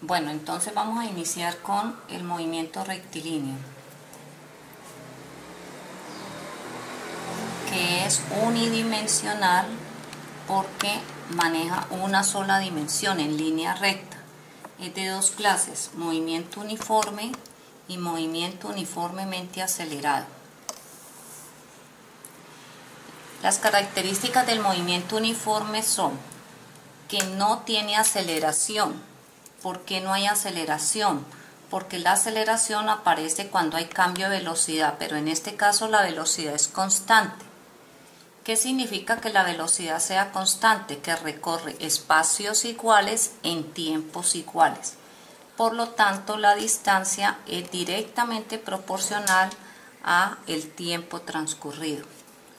Bueno, entonces vamos a iniciar con el movimiento rectilíneo, que es unidimensional porque maneja una sola dimensión en línea recta. Es de dos clases, movimiento uniforme y movimiento uniformemente acelerado. Las características del movimiento uniforme son que no tiene aceleración. ¿Por qué no hay aceleración? Porque la aceleración aparece cuando hay cambio de velocidad, pero en este caso la velocidad es constante. ¿Qué significa que la velocidad sea constante? Que recorre espacios iguales en tiempos iguales. Por lo tanto, la distancia es directamente proporcional a el tiempo transcurrido,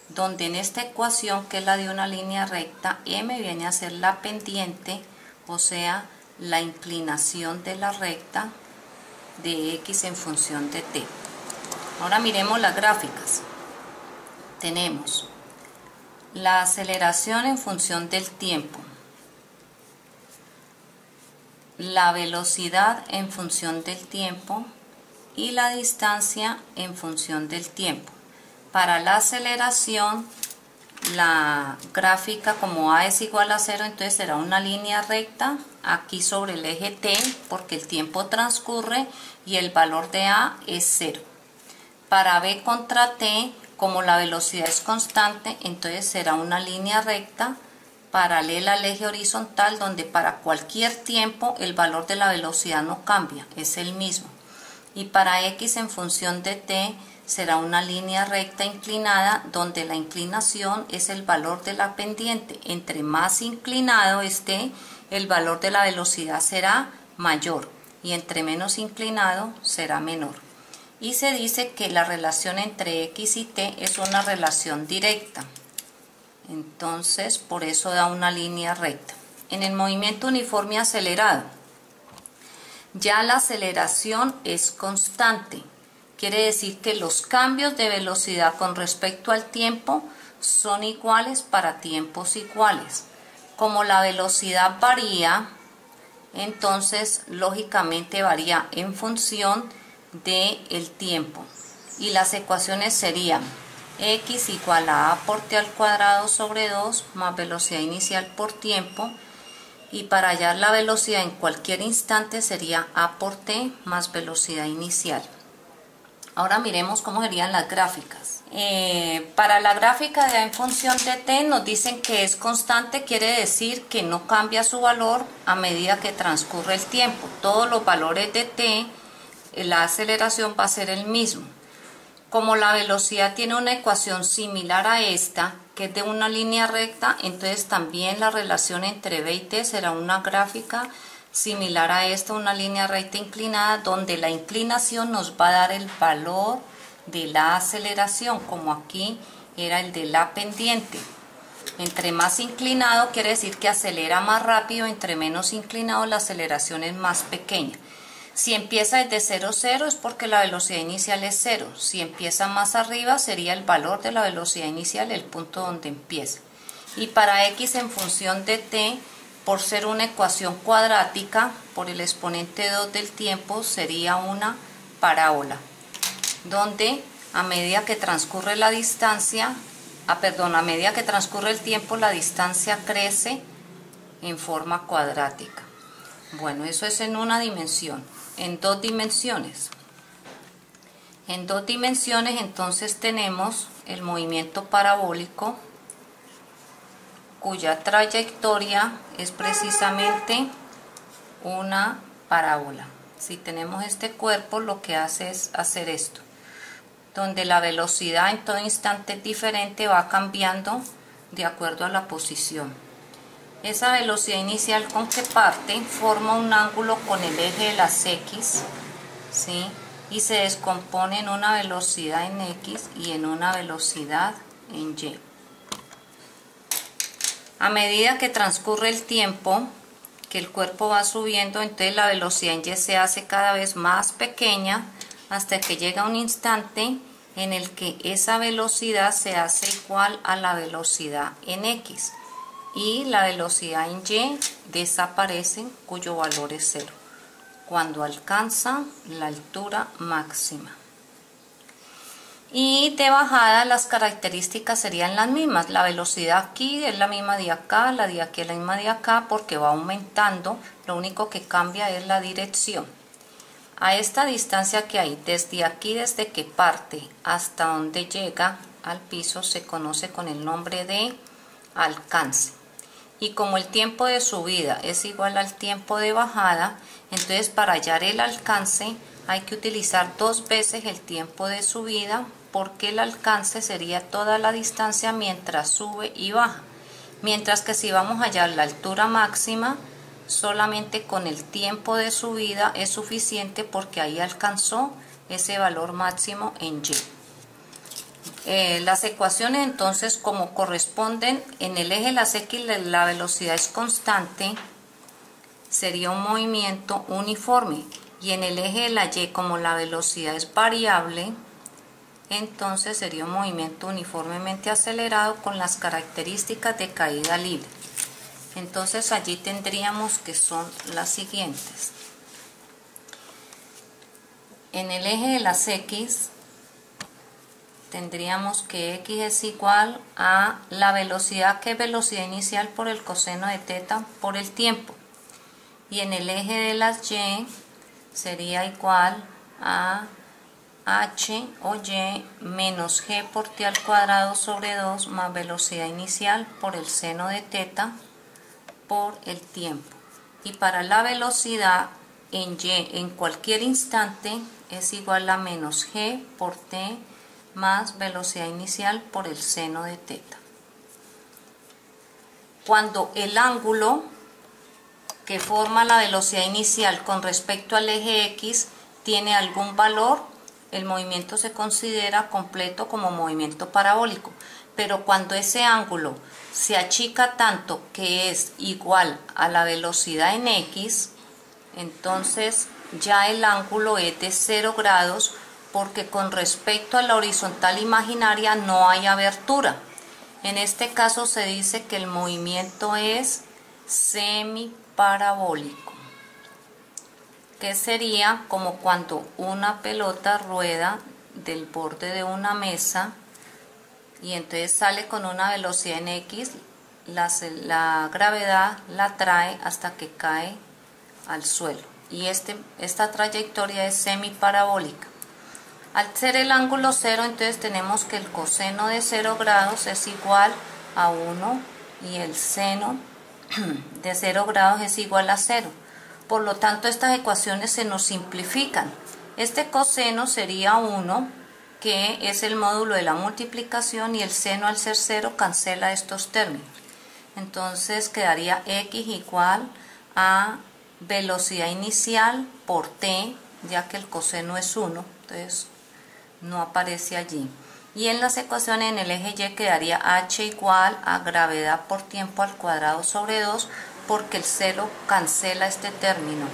donde en esta ecuación, que es la de una línea recta, m viene a ser la pendiente, o sea, la inclinación de la recta de x en función de t. Ahora miremos las gráficas. Tenemos la aceleración en función del tiempo, la velocidad en función del tiempo y la distancia en función del tiempo. Para la aceleración, la gráfica, como a es igual a 0, entonces será una línea recta aquí sobre el eje t, porque el tiempo transcurre y el valor de a es 0. Para b contra t, como la velocidad es constante, entonces será una línea recta paralela al eje horizontal, donde para cualquier tiempo el valor de la velocidad no cambia, es el mismo. Y para x en función de t será una línea recta inclinada, donde la inclinación es el valor de la pendiente. Entre más inclinado esté, el valor de la velocidad será mayor, y entre menos inclinado será menor. Y se dice que la relación entre x y t es una relación directa. Entonces, por eso da una línea recta. En el movimiento uniforme acelerado, ya la aceleración es constante. Quiere decir que los cambios de velocidad con respecto al tiempo son iguales para tiempos iguales. Como la velocidad varía, entonces lógicamente varía en función del tiempo. Y las ecuaciones serían x igual a por t al cuadrado sobre 2 más velocidad inicial por tiempo. Y para hallar la velocidad en cualquier instante sería a por t más velocidad inicial. Ahora miremos cómo serían las gráficas. Para la gráfica de a en función de t nos dicen que es constante, quiere decir que no cambia su valor a medida que transcurre el tiempo. Todos los valores de t, la aceleración va a ser el mismo. Como la velocidad tiene una ecuación similar a esta, que es de una línea recta, entonces también la relación entre b y t será una gráfica similar a esta, una línea recta inclinada, donde la inclinación nos va a dar el valor de la aceleración, como aquí era el de la pendiente. Entre más inclinado quiere decir que acelera más rápido, entre menos inclinado la aceleración es más pequeña. Si empieza desde 0, 0 es porque la velocidad inicial es 0. Si empieza más arriba sería el valor de la velocidad inicial, el punto donde empieza. Y para x en función de t, por ser una ecuación cuadrática, por el exponente 2 del tiempo, sería una parábola, donde a medida que transcurre la distancia, a medida que transcurre el tiempo, la distancia crece en forma cuadrática. Bueno, eso es en una dimensión. En dos dimensiones. En dos dimensiones entonces tenemos el movimiento parabólico, cuya trayectoria es precisamente una parábola. Si tenemos este cuerpo, lo que hace es hacer esto, donde la velocidad en todo instante es diferente, va cambiando de acuerdo a la posición. Esa velocidad inicial con que parte forma un ángulo con el eje de las x, ¿sí? Y se descompone en una velocidad en x y en una velocidad en y. A medida que transcurre el tiempo, que el cuerpo va subiendo, entonces la velocidad en y se hace cada vez más pequeña, hasta que llega un instante en el que esa velocidad se hace igual a la velocidad en x. Y la velocidad en y desaparece, cuyo valor es 0. cuando alcanza la altura máxima. Y de bajada las características serían las mismas. La velocidad aquí es la misma de acá, la de aquí es la misma de acá, porque va aumentando. Lo único que cambia es la dirección. A esta distancia que hay desde aquí, desde que parte hasta donde llega al piso, se conoce con el nombre de alcance. Y como el tiempo de subida es igual al tiempo de bajada, entonces para hallar el alcance hay que utilizar 2 veces el tiempo de subida, porque el alcance sería toda la distancia mientras sube y baja. Mientras que si vamos a hallar la altura máxima, solamente con el tiempo de subida es suficiente, porque ahí alcanzó ese valor máximo en y. Las ecuaciones entonces, como corresponden, en el eje de las X la velocidad es constante, sería un movimiento uniforme, y en el eje de la Y, como la velocidad es variable, entonces sería un movimiento uniformemente acelerado con las características de caída libre. Entonces allí tendríamos que son las siguientes. En el eje de las X tendríamos que X es igual a la velocidad, que es velocidad inicial por el coseno de teta por el tiempo. Y en el eje de las Y sería igual a h o y menos g por t al cuadrado sobre 2 más velocidad inicial por el seno de teta por el tiempo. Y para la velocidad en y en cualquier instante es igual a menos g por t más velocidad inicial por el seno de teta. Cuando el ángulo que forma la velocidad inicial con respecto al eje X tiene algún valor, el movimiento se considera completo como movimiento parabólico. Pero cuando ese ángulo se achica tanto que es igual a la velocidad en X, entonces ya el ángulo es de 0 grados, porque con respecto a la horizontal imaginaria no hay abertura. En este caso se dice que el movimiento es semiparabólico, que sería como cuando una pelota rueda del borde de una mesa y entonces sale con una velocidad en X, la gravedad la trae hasta que cae al suelo, y esta trayectoria es semiparabólica. Al ser el ángulo 0, entonces tenemos que el coseno de 0 grados es igual a 1 y el seno de 0 grados es igual a 0. Por lo tanto, estas ecuaciones se nos simplifican. Este coseno sería 1, que es el módulo de la multiplicación, y el seno, al ser 0, cancela estos términos. Entonces quedaría x igual a velocidad inicial por t, ya que el coseno es 1, entonces no aparece allí. Y en las ecuaciones en el eje Y quedaría h igual a gravedad por tiempo al cuadrado sobre 2, porque el 0 cancela este término.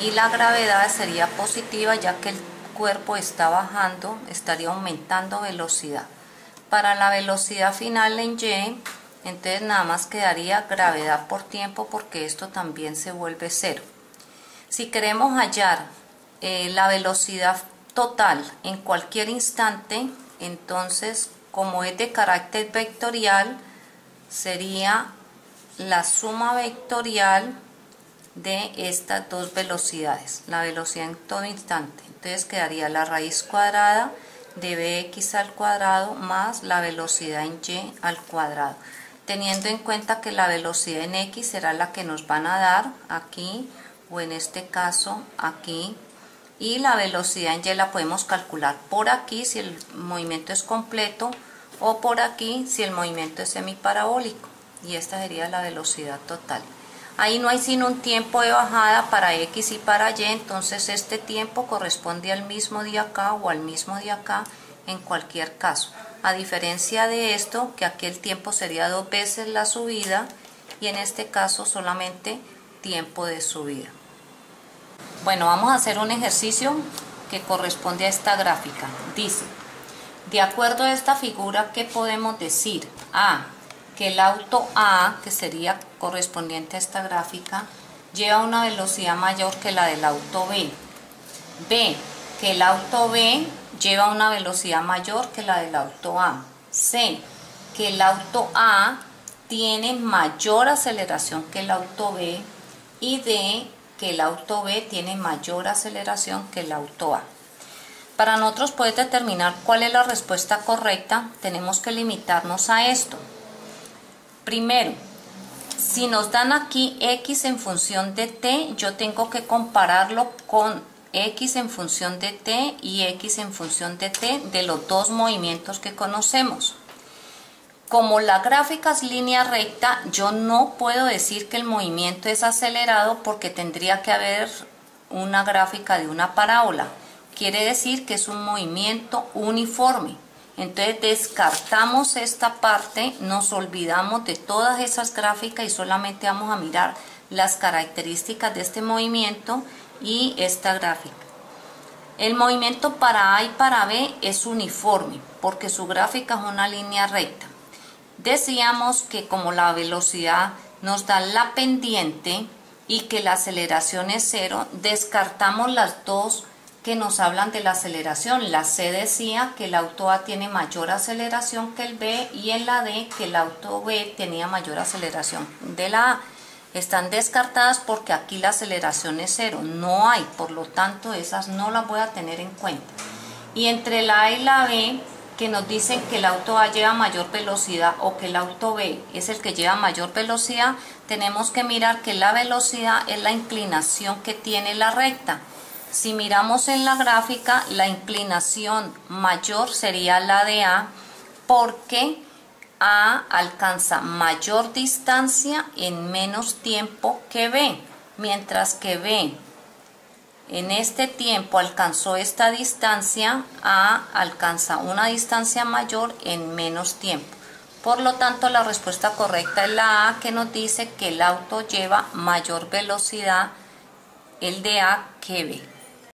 Y la gravedad sería positiva, ya que el cuerpo está bajando, estaría aumentando velocidad. Para la velocidad final en Y, entonces nada más quedaría gravedad por tiempo, porque esto también se vuelve 0. Si queremos hallar la velocidad total en cualquier instante, entonces, como es de carácter vectorial, sería la suma vectorial de estas dos velocidades, la velocidad en todo instante. Entonces quedaría la raíz cuadrada de bx al cuadrado más la velocidad en y al cuadrado, teniendo en cuenta que la velocidad en x será la que nos van a dar aquí, o en este caso aquí, y la velocidad en y la podemos calcular por aquí si el movimiento es completo, o por aquí si el movimiento es semiparabólico, y esta sería la velocidad total. Ahí no hay sino un tiempo de bajada para x y para y, entonces este tiempo corresponde al mismo de acá o al mismo de acá en cualquier caso. A diferencia de esto, que aquí el tiempo sería 2 veces la subida, y en este caso solamente tiempo de subida. Bueno, vamos a hacer un ejercicio que corresponde a esta gráfica. Dice, de acuerdo a esta figura, ¿qué podemos decir? A, que el auto A, que sería correspondiente a esta gráfica, lleva una velocidad mayor que la del auto B. B, que el auto B lleva una velocidad mayor que la del auto A. C, que el auto A tiene mayor aceleración que el auto B. Y D, que el auto B tiene mayor aceleración que el auto A. Para nosotros poder determinar cuál es la respuesta correcta, tenemos que limitarnos a esto. Primero, si nos dan aquí x en función de t, yo tengo que compararlo con x en función de t y x en función de t de los dos movimientos que conocemos. Como la gráfica es línea recta, yo no puedo decir que el movimiento es acelerado porque tendría que haber una gráfica de una parábola. Quiere decir que es un movimiento uniforme. Entonces descartamos esta parte, nos olvidamos de todas esas gráficas y solamente vamos a mirar las características de este movimiento y esta gráfica. El movimiento para A y para B es uniforme porque su gráfica es una línea recta. Decíamos que como la velocidad nos da la pendiente y que la aceleración es cero, descartamos las dos que nos hablan de la aceleración. La C decía que el auto A tiene mayor aceleración que el B y en la D que el auto B tenía mayor aceleración de la A. Están descartadas porque aquí la aceleración es cero, no hay, por lo tanto esas no las voy a tener en cuenta. Y entre la A y la B, que nos dicen que el auto A lleva mayor velocidad o que el auto B es el que lleva mayor velocidad, tenemos que mirar que la velocidad es la inclinación que tiene la recta. Si miramos en la gráfica, la inclinación mayor sería la de A porque A alcanza mayor distancia en menos tiempo que B, mientras que B en este tiempo alcanzó esta distancia, A alcanza una distancia mayor en menos tiempo. Por lo tanto, la respuesta correcta es la A, que nos dice que el auto lleva mayor velocidad, el de A, que B.